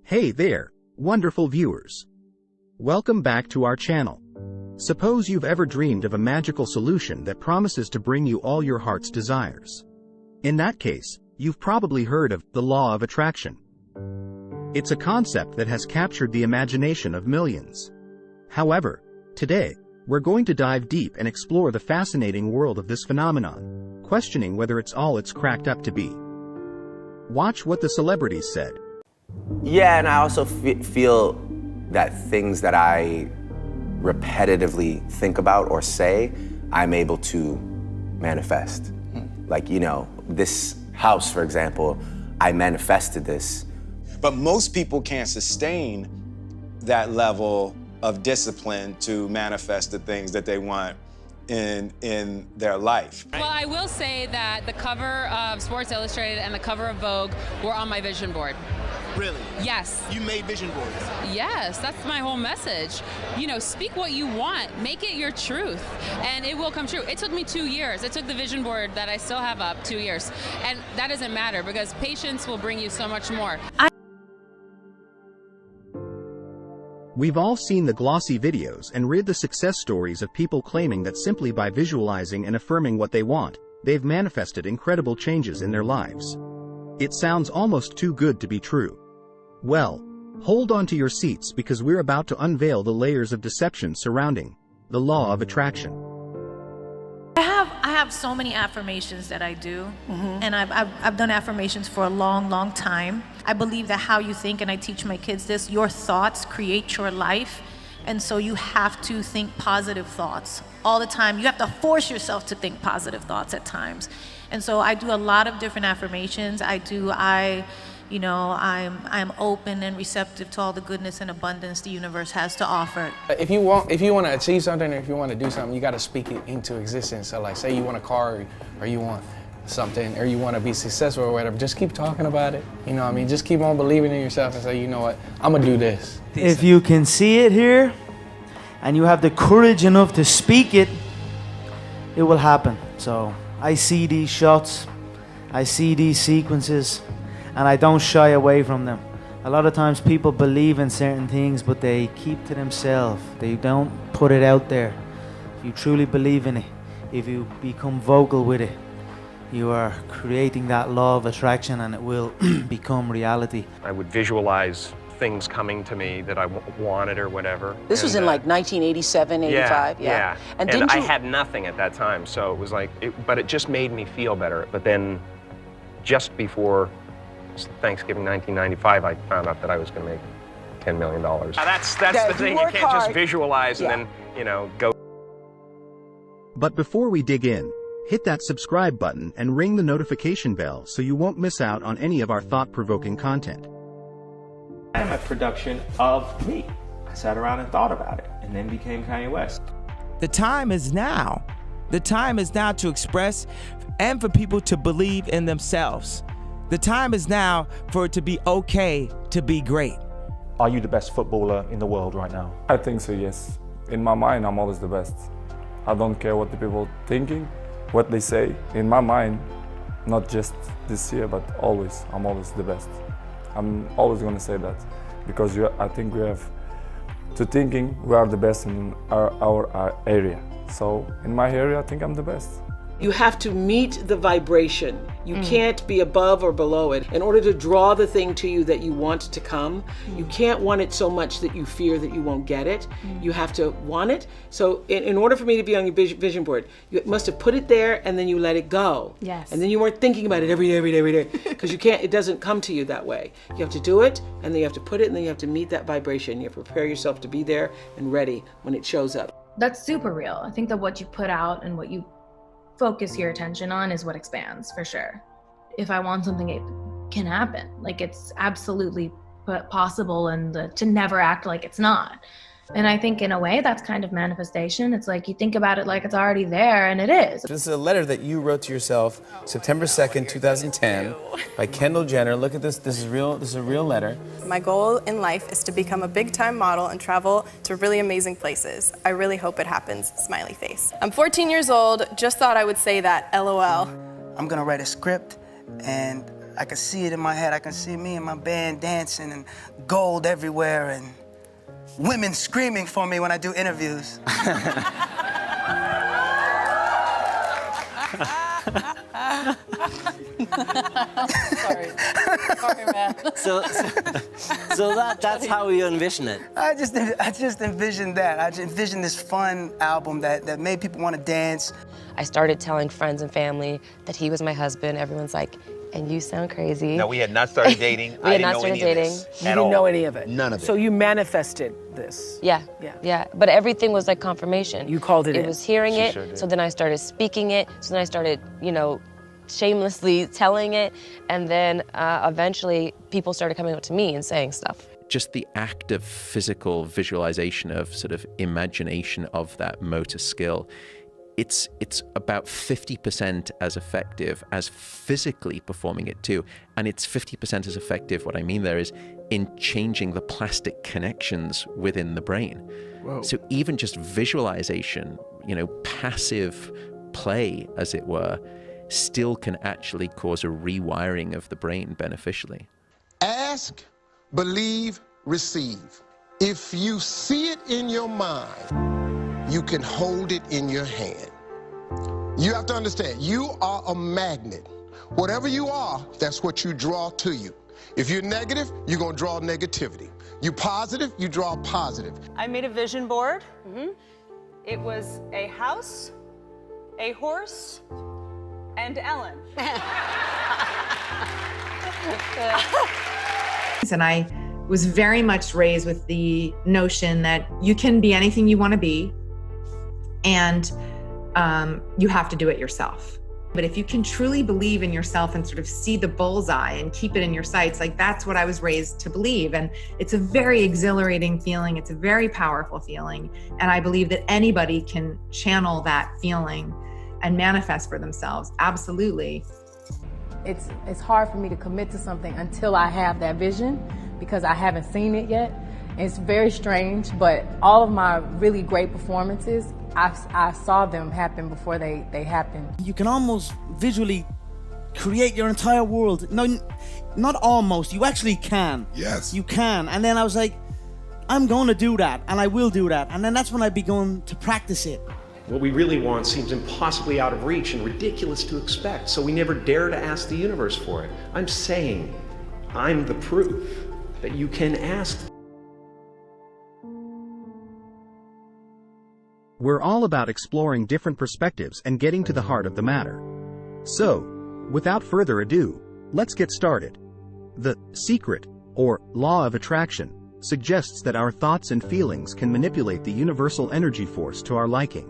Hey there, wonderful viewers. Welcome back to our channel. Suppose you've ever dreamed of a magical solution that promises to bring you all your heart's desires. In that case, you've probably heard of the law of attraction. It's a concept that has captured the imagination of millions. However, today, we're going to dive deep and explore the fascinating world of this phenomenon, questioning whether it's all it's cracked up to be. Watch what the celebrities said. Yeah, and I also feel that things that I repetitively think about or say, I'm able to manifest. Like, you know, this house, for example, I manifested this. But most people can't sustain that level of discipline to manifest the things that they want in their life. Well, I will say that the cover of Sports Illustrated and the cover of Vogue were on my vision board. Really? Yes. You made vision boards? Yes, that's my whole message. You know, speak what you want, make it your truth, and it will come true. It took me 2 years. It took the vision board that I still have up 2 years. And that doesn't matter because patience will bring you so much more. We've all seen the glossy videos and read the success stories of people claiming that simply by visualizing and affirming what they want, they've manifested incredible changes in their lives. It sounds almost too good to be true. Well, hold on to your seats because we're about to unveil the layers of deception surrounding the law of attraction. I have so many affirmations that I do, and I've done affirmations for a long time. I believe that how you think, and I teach my kids this, your thoughts create your life, and so you have to think positive thoughts all the time. You have to force yourself to think positive thoughts at times. And so I do a lot of different affirmations. I'm open and receptive to all the goodness and abundance the universe has to offer. If you want to achieve something, or if you want to do something, you got to speak it into existence. So like, say you want a car, or you want something, or you want to be successful or whatever, just keep talking about it. You know what I mean? Just keep on believing in yourself and say, you know what, I'm gonna do this. If you can see it here, and you have the courage enough to speak it, it will happen. So I see these shots, I see these sequences, and I don't shy away from them. A lot of times people believe in certain things, but they keep to themselves. They don't put it out there. If you truly believe in it, if you become vocal with it, you are creating that law of attraction and it will become reality. I would visualize things coming to me that I wanted or whatever. This was in like 1987, 85, yeah. And didn't I you... had nothing at that time, so it was like, but it just made me feel better. But then just before Thanksgiving 1995, I found out that I was going to make $10 million. That's the thing, you can't just visualize and then, you know, go. But before we dig in, hit that subscribe button and ring the notification bell so you won't miss out on any of our thought-provoking content. I am a production of me. I sat around and thought about it and then became Kanye West. The time is now. The time is now to express and for people to believe in themselves. The time is now for it to be okay to be great. Are you the best footballer in the world right now? I think so, yes. In my mind, I'm always the best. I don't care what the people are thinking, what they say. In my mind, not just this year, but always, I'm always the best. I'm always going to say that because I think we have to thinking we are the best in our area. So in my area, I think I'm the best. You have to meet the vibration. You can't be above or below it. In order to draw the thing to you that you want to come, you can't want it so much that you fear that you won't get it. You have to want it. So in order for me to be on your vision board, you must have put it there and then you let it go. Yes. And then you weren't thinking about it every day. Because you can't, it doesn't come to you that way. You have to do it, and then you have to put it, and then you have to meet that vibration. You have to prepare yourself to be there and ready when it shows up. That's super real. I think that what you put out and what you focus your attention on is what expands, for sure. If I want something, it can happen. Like, it's absolutely possible, and to never act like it's not. And I think in a way that's kind of manifestation. It's like you think about it like it's already there, and it is. This is a letter that you wrote to yourself September 2nd, 2010 by Kendall Jenner. Look at this. This is real. This is a real letter. My goal in life is to become a big-time model and travel to really amazing places. I really hope it happens. Smiley face. I'm 14 years old. Just thought I would say that. LOL. I'm gonna write a script, and I can see it in my head. I can see me and my band dancing and gold everywhere and women screaming for me when I do interviews. Sorry, man. So that's how you envision it. I just envisioned that. I just envisioned this fun album that made people want to dance. I started telling friends and family that he was my husband. Everyone's like, and you sound crazy. No, we had not started dating. We had not started dating. You didn't know any of it? None of it. So you manifested this? Yeah. But everything was like confirmation. You called it in. It was hearing She it, sure did. so then I started speaking it, so then I started, shamelessly telling it, and then eventually people started coming up to me and saying stuff. Just the act of physical visualization, of sort of imagination of that motor skill, it's about 50% as effective as physically performing it too. And it's 50% as effective, what I mean there is, in changing the plastic connections within the brain. Whoa. So even just visualization, passive play, as it were, still can actually cause a rewiring of the brain beneficially. Ask, believe, receive. If you see it in your mind, you can hold it in your hand. You have to understand, you are a magnet. Whatever you are, that's what you draw to you. If you're negative, you're gonna draw negativity. You positive, you draw positive. I made a vision board. It was a house, a horse, and Ellen. And I was very much raised with the notion that you can be anything you want to be, and you have to do it yourself. But if you can truly believe in yourself and sort of see the bullseye and keep it in your sights, like that's what I was raised to believe. And it's a very exhilarating feeling. It's a very powerful feeling. And I believe that anybody can channel that feeling and manifest for themselves. Absolutely. It's hard for me to commit to something until I have that vision, because I haven't seen it yet. And it's very strange, but all of my really great performances, I saw them happen before they happened. You can almost visually create your entire world. No, not almost, you actually can. Yes. You can. And then I was like, I'm going to do that, and I will do that. And then that's when I began to practice it. What we really want seems impossibly out of reach and ridiculous to expect, so we never dare to ask the universe for it. I'm saying, I'm the proof that you can ask. We're all about exploring different perspectives and getting to the heart of the matter. So, without further ado, let's get started. The secret, or law of attraction, suggests that our thoughts and feelings can manipulate the universal energy force to our liking.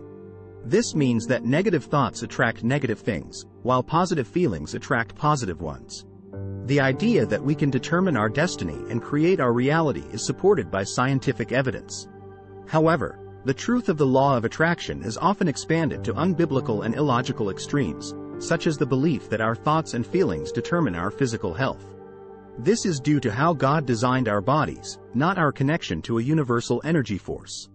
This means that negative thoughts attract negative things, while positive feelings attract positive ones. The idea that we can determine our destiny and create our reality is supported by scientific evidence. However, the truth of the law of attraction is often expanded to unbiblical and illogical extremes, such as the belief that our thoughts and feelings determine our physical health. This is due to how God designed our bodies, not our connection to a universal energy force.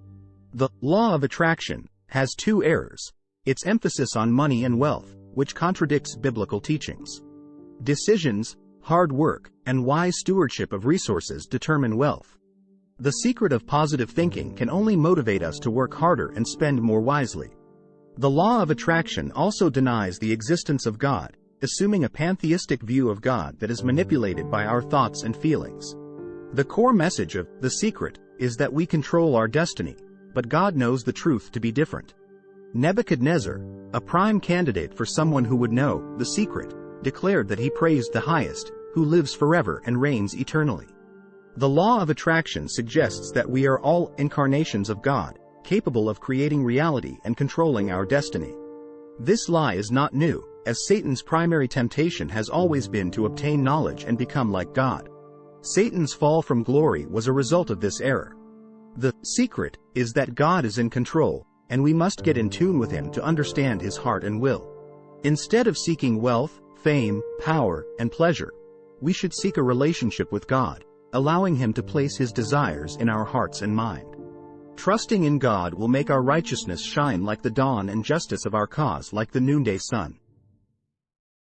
The law of attraction has two errors: its emphasis on money and wealth, which contradicts biblical teachings. Decisions, hard work, and wise stewardship of resources determine wealth. The secret of positive thinking can only motivate us to work harder and spend more wisely. The law of attraction also denies the existence of God, assuming a pantheistic view of God that is manipulated by our thoughts and feelings. The core message of The Secret is that we control our destiny, but God knows the truth to be different. Nebuchadnezzar, a prime candidate for someone who would know the secret, declared that he praised the highest, who lives forever and reigns eternally. The law of attraction suggests that we are all incarnations of God, capable of creating reality and controlling our destiny. This lie is not new, as Satan's primary temptation has always been to obtain knowledge and become like God. Satan's fall from glory was a result of this error. The secret is that God is in control, and we must get in tune with Him to understand His heart and will. Instead of seeking wealth, fame, power, and pleasure, we should seek a relationship with God, allowing Him to place His desires in our hearts and mind. Trusting in God will make our righteousness shine like the dawn and justice of our cause like the noonday sun.